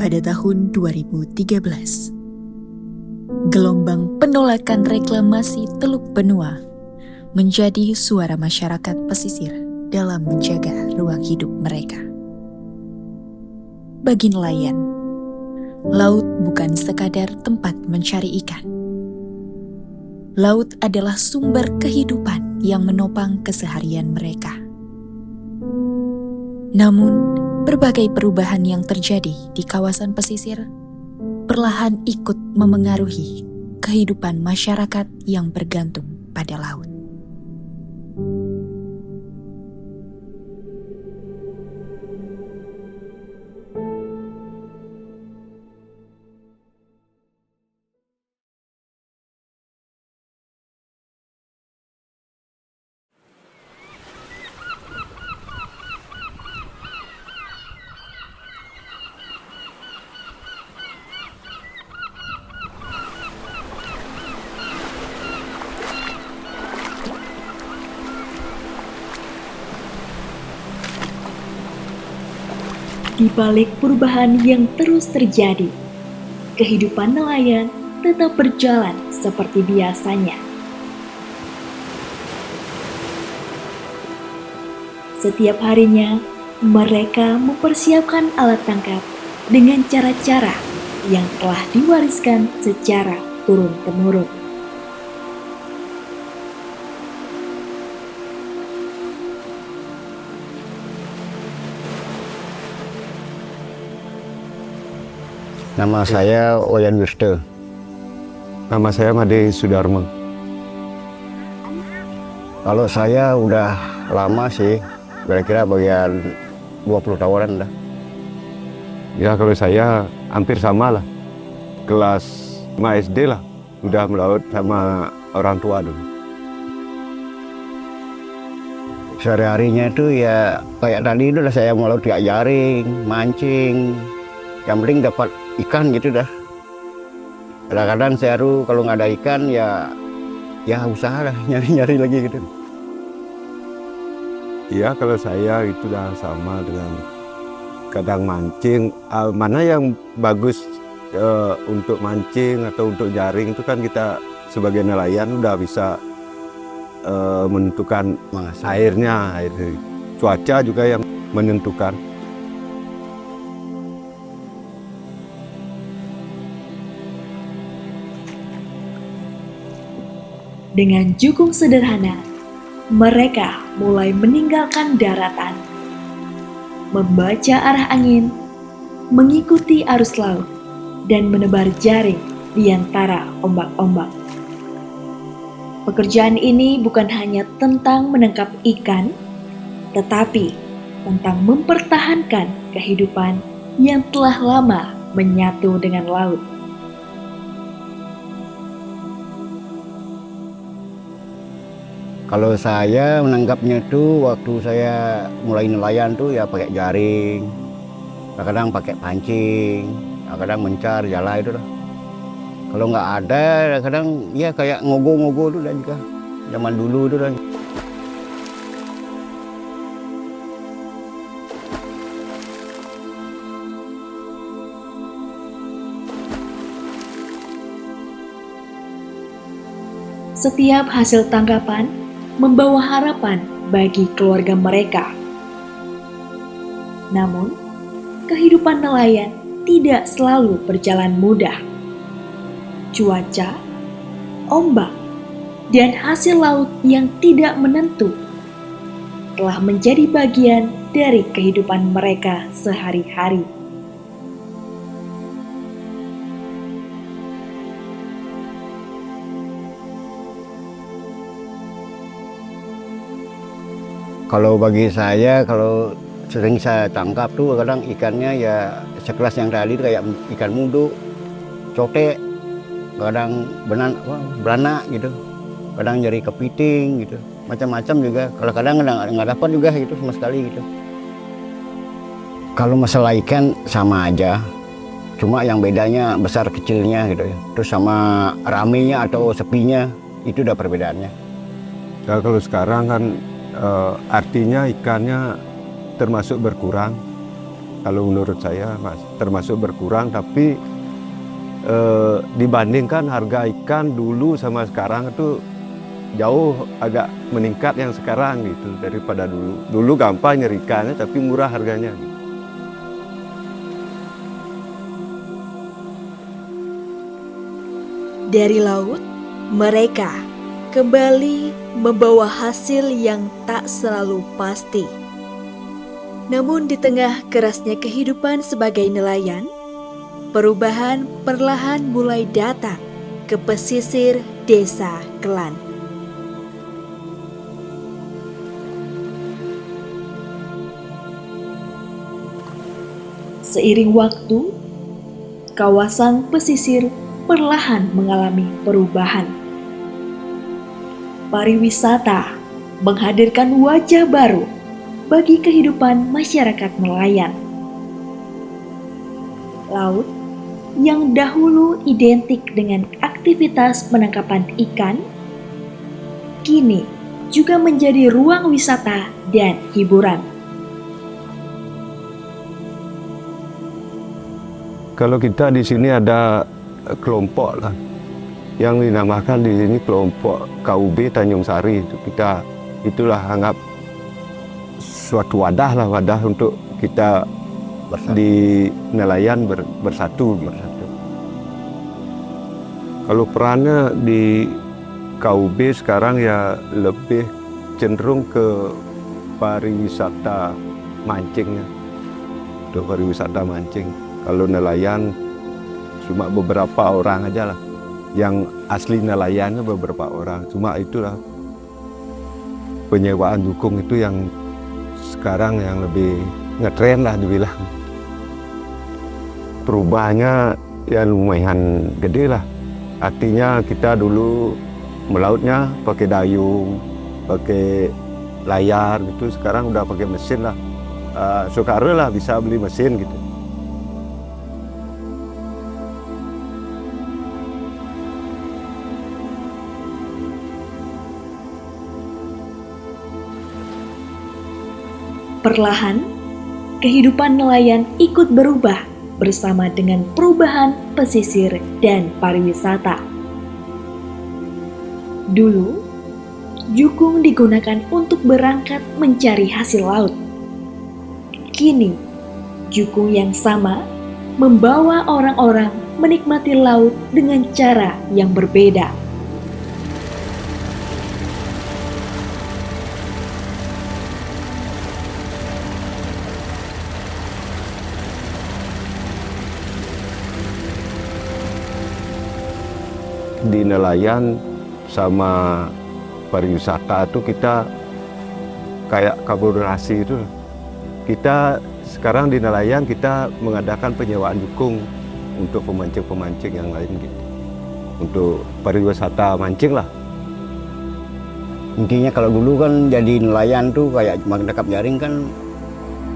pada tahun 2013. Gelombang penolakan reklamasi Teluk Benua menjadi suara masyarakat pesisir dalam menjaga ruang hidup mereka. Bagi nelayan, laut bukan sekadar tempat mencari ikan. Laut adalah sumber kehidupan yang menopang keseharian mereka. Namun, berbagai perubahan yang terjadi di kawasan pesisir perlahan ikut memengaruhi kehidupan masyarakat yang bergantung pada laut. Di balik perubahan yang terus terjadi, kehidupan nelayan tetap berjalan seperti biasanya. Setiap harinya, mereka mempersiapkan alat tangkap dengan cara-cara yang telah diwariskan secara turun-temurun. Nama saya Oyan Wirste. Nama saya Made Sudarmo. Kalau saya udah lama sih, kira-kira bagian 20 tahunan dah. Ya kalau saya hampir sama lah. Kelas 5 SD lah, udah melaut sama orang tua dulu. Sehari-harinya itu ya kayak tadi itu lah saya melaut kayak jaring, mancing. Yang penting dapat ikan gitu dah. Kadang-kadang saya kalau nggak ada ikan ya usaha lah nyari-nyari lagi gitu. Iya kalau saya itu udah sama dengan kadang mancing. Mana yang bagus untuk mancing atau untuk jaring itu kan kita sebagai nelayan udah bisa menentukan airnya, cuaca juga yang menentukan. Dengan jukung sederhana, mereka mulai meninggalkan daratan, membaca arah angin, mengikuti arus laut, dan menebar jaring di antara ombak-ombak. Pekerjaan ini bukan hanya tentang menangkap ikan, tetapi tentang mempertahankan kehidupan yang telah lama menyatu dengan laut. Kalau saya menangkapnya tuh waktu saya mulai nelayan tuh ya pakai jaring, kadang pakai pancing, kadang mencar jala itu lah. Kalau nggak ada, kadang ya kayak ngogo-ngogo tuh dah juga, zaman dulu itu lah. Setiap hasil tangkapan membawa harapan bagi keluarga mereka. Namun, kehidupan nelayan tidak selalu berjalan mudah. Cuaca, ombak, dan hasil laut yang tidak menentu telah menjadi bagian dari kehidupan mereka sehari-hari. Kalau bagi saya, kalau sering saya tangkap tuh kadang ikannya ya sekelas yang tadi kayak ikan muduk, cote, kadang beranak gitu, kadang jadi kepiting gitu, macam-macam juga. Kalau kadang nggak dapat juga gitu sama sekali gitu. Kalau masalah ikan sama aja, cuma yang bedanya besar kecilnya gitu ya. Terus sama ramenya atau sepinya itu udah perbedaannya. Ya, kalau sekarang kan artinya ikannya termasuk berkurang. Kalau menurut saya termasuk berkurang, tapi dibandingkan harga ikan dulu sama sekarang itu jauh agak meningkat yang sekarang gitu daripada dulu. Dulu gampang nyari ikannya tapi murah harganya. Dari laut, mereka kembali membawa hasil yang tak selalu pasti. Namun di tengah kerasnya kehidupan sebagai nelayan, perubahan perlahan mulai datang ke pesisir desa Kelan. Seiring waktu, kawasan pesisir perlahan mengalami perubahan. Pariwisata menghadirkan wajah baru bagi kehidupan masyarakat nelayan. Laut yang dahulu identik dengan aktivitas penangkapan ikan, kini juga menjadi ruang wisata dan hiburan. Kalau kita di sini ada kelompok lah yang dinamakan di sini kelompok KUB Tanjung Sari. Itulah anggap suatu wadah untuk kita di nelayan bersatu. Kalau perannya di KUB sekarang ya lebih cenderung ke pariwisata mancingnya, untuk pariwisata mancing. Kalau nelayan cuma beberapa orang aja lah, yang asli nelayannya beberapa orang. Cuma itulah penyewaan jukung itu yang sekarang yang lebih ngetren lah dibilang. Perubahannya ya lumayan gede lah. Artinya kita dulu melautnya pakai dayung, pakai layar gitu. Sekarang udah pakai mesin lah. Sekarang lah bisa beli mesin gitu. Perlahan, kehidupan nelayan ikut berubah bersama dengan perubahan pesisir dan pariwisata. Dulu, jukung digunakan untuk berangkat mencari hasil laut. Kini, jukung yang sama membawa orang-orang menikmati laut dengan cara yang berbeda. Di nelayan sama pariwisata itu kita kayak kolaborasi itu. Kita sekarang di nelayan kita mengadakan penyewaan jukung untuk pemancing-pemancing yang lain gitu. Untuk pariwisata mancing lah. Intinya kalau dulu kan jadi nelayan tuh kayak cuma nangkap jaring kan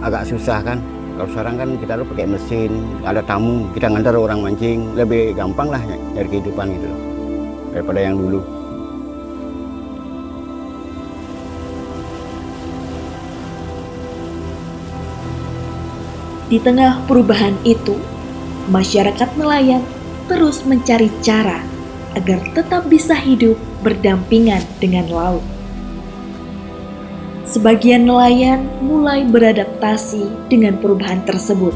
agak susah kan. Kalau sekarang kan kita tuh pakai mesin, ada tamu, kita ngantar orang mancing, lebih gampang lah nyari kehidupan gitu loh, daripada yang dulu. Di tengah perubahan itu, masyarakat nelayan terus mencari cara agar tetap bisa hidup berdampingan dengan laut. Sebagian nelayan mulai beradaptasi dengan perubahan tersebut.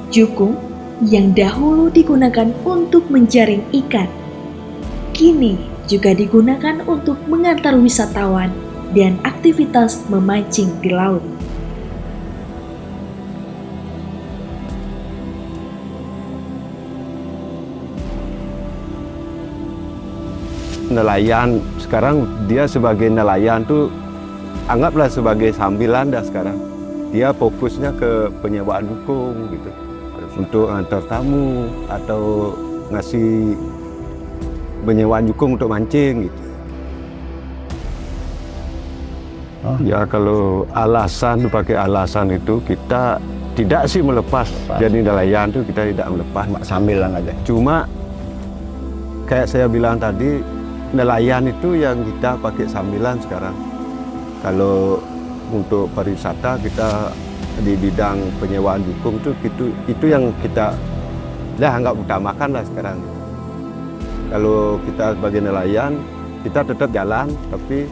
Jukung yang dahulu digunakan untuk menjaring ikan, kini juga digunakan untuk mengantar wisatawan dan aktivitas memancing di laut. Nelayan sekarang dia sebagai nelayan tuh anggaplah sebagai sambilan dah sekarang. Dia fokusnya ke penyewaan jukung gitu. Untuk antar tamu atau ngasih penyewaan jukung untuk mancing gitu. Ya kalau pakai alasan itu kita tidak sih melepas. Jadi nelayan tuh kita tidak melepas. Sambilan aja. Cuma kayak saya bilang tadi, nelayan itu yang kita pakai sambilan sekarang. Kalau untuk pariwisata kita di bidang penyewaan jukung itu yang kita anggap utamakan lah sekarang. Kalau kita sebagai nelayan, kita tetap jalan, tapi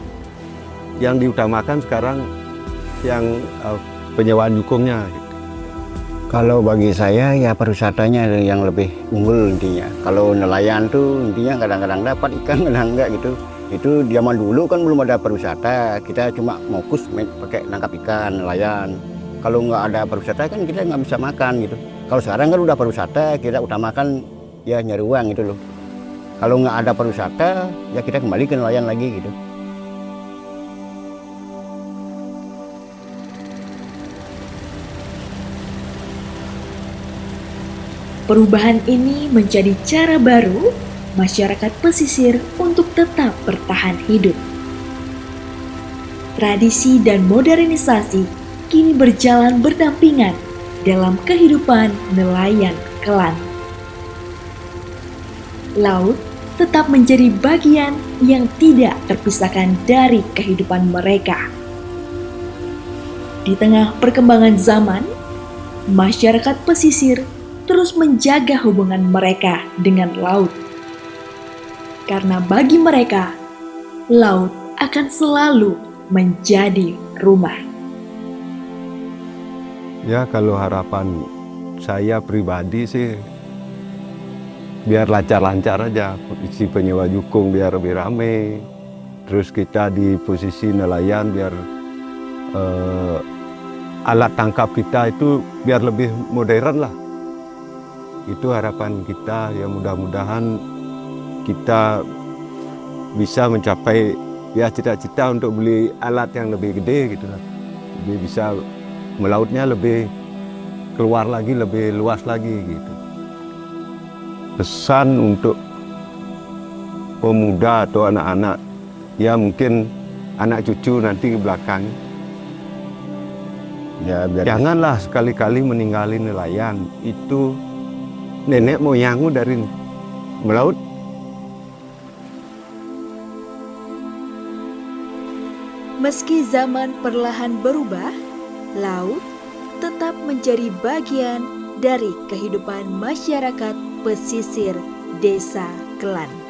yang diutamakan sekarang yang penyewaan jukungnya. Kalau bagi saya ya pariwisatanya yang lebih unggul intinya. Kalau nelayan tuh intinya kadang-kadang dapat ikan, kadang enggak gitu. Itu zaman dulu kan belum ada pariwisata, kita cuma fokus pakai nangkap ikan, nelayan. Kalau nggak ada pariwisata kan kita nggak bisa makan gitu. Kalau sekarang kan udah pariwisata, kita utamakan ya nyari uang gitu loh. Kalau nggak ada pariwisata, ya kita kembali ke nelayan lagi gitu. Perubahan ini menjadi cara baru masyarakat pesisir untuk tetap bertahan hidup. Tradisi dan modernisasi kini berjalan berdampingan dalam kehidupan nelayan Kelan. Laut tetap menjadi bagian yang tidak terpisahkan dari kehidupan mereka. Di tengah perkembangan zaman, masyarakat pesisir terus menjaga hubungan mereka dengan laut. Karena bagi mereka, laut akan selalu menjadi rumah. Ya kalau harapan saya pribadi sih biar lancar-lancar aja isi penyewa jukung biar lebih rame. Terus kita di posisi nelayan biar alat tangkap kita itu biar lebih modern lah. Itu harapan kita, ya mudah-mudahan kita bisa mencapai ya cita-cita untuk beli alat yang lebih gede gitu lah. Jadi bisa melautnya lebih keluar lagi, lebih luas lagi gitu. Pesan untuk pemuda atau anak-anak, ya mungkin anak cucu nanti ke belakang. Ya, Janganlah sekali-kali meninggalin nelayan. Itu nenek moyangmu dari melaut. Meski zaman perlahan berubah, laut tetap menjadi bagian dari kehidupan masyarakat pesisir Desa Kelan.